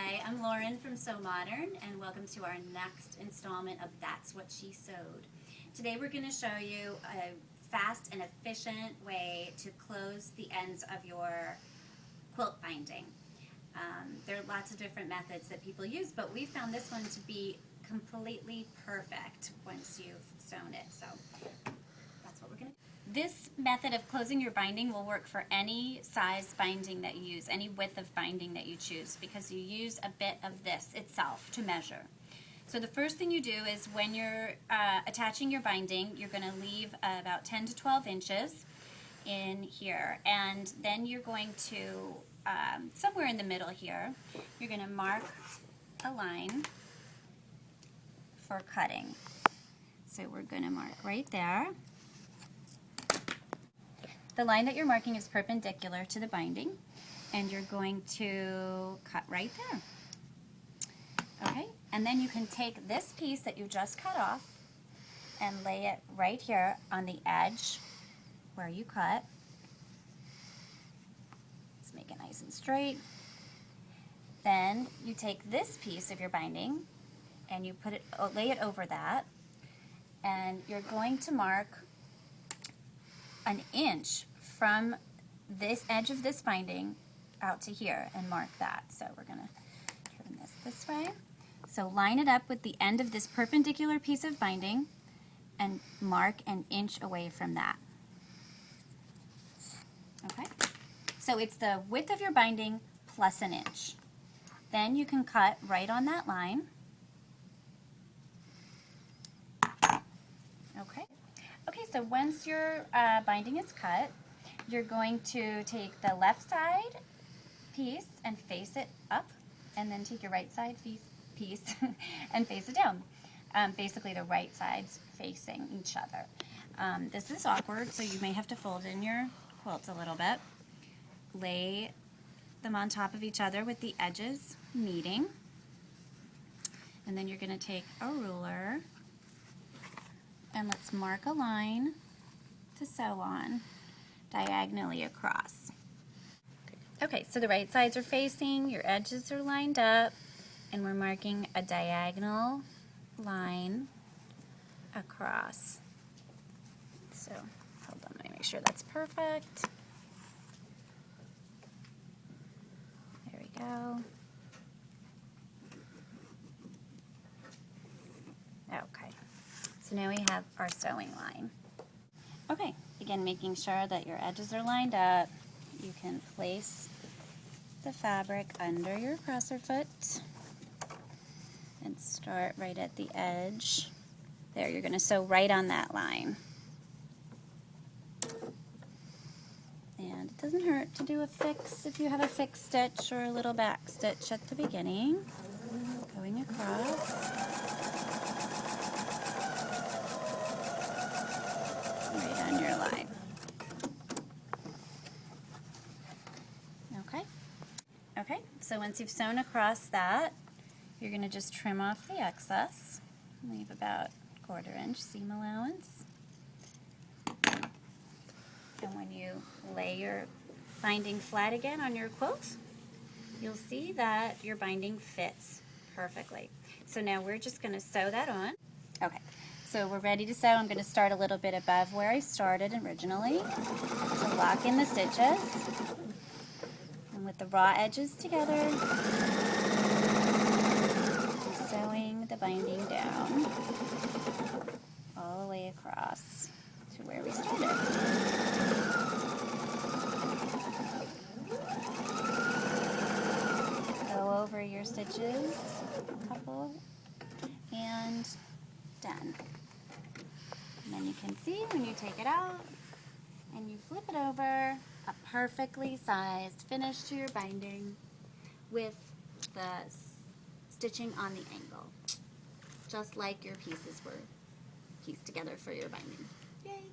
Hi, I'm Lauren from Sew Modern, and welcome to our next installment of That's What She Sewed. Today we're going to show you a fast and efficient way to close the ends of your quilt binding. There are lots of different methods that people use, but we found this one to be completely perfect once you've sewn it. So that's what we're going to do. This method of closing your binding will work for any size binding that you use, any width of binding that you choose, because you use a bit of this itself to measure. So the first thing you do is when you're attaching your binding, you're going to leave about 10 to 12 inches in here, and then you're going to, somewhere in the middle here, you're going to mark a line for cutting. So we're going to mark right there. The line that you're marking is perpendicular to the binding, and you're going to cut right there. Okay, and then you can take this piece that you just cut off and lay it right here on the edge where you cut. Let's make it nice and straight. Then you take this piece of your binding and you lay it over that, and you're going to mark an inch from this edge of this binding out to here and mark that. So we're going to turn this way. So line it up with the end of this perpendicular piece of binding and mark an inch away from that. Okay? So it's the width of your binding plus an inch. Then you can cut right on that line. Okay? Okay, so once your binding is cut, you're going to take the left side piece and face it up, and then take your right side piece and face it down. Basically the right sides facing each other. This is awkward, so you may have to fold in your quilts a little bit. Lay them on top of each other with the edges meeting. And then you're going to take a ruler and let's mark a line to sew on diagonally across. Okay, so the right sides are facing, your edges are lined up, and we're marking a diagonal line across. So, hold on, let me make sure that's perfect. There we go. Okay, so now we have our sewing line. Okay, again, making sure that your edges are lined up. You can place the fabric under your presser foot and start right at the edge. There, you're going to sew right on that line. And it doesn't hurt to do a fix if you have a fixed stitch or a little back stitch at the beginning. Going across. Right on your line. Okay. Okay, so once you've sewn across that, you're going to just trim off the excess. Leave about 1/4 inch seam allowance. And when you lay your binding flat again on your quilt, you'll see that your binding fits perfectly. So now we're just going to sew that on. Okay, so we're ready to sew. I'm going to start a little bit above where I started originally to lock in the stitches. And with the raw edges together, sewing the binding down all the way across to where we started. Go over your stitches, a couple, and done. And then you can see when you take it out and you flip it over, a perfectly sized finish to your binding with the stitching on the angle, just like your pieces were pieced together for your binding. Yay!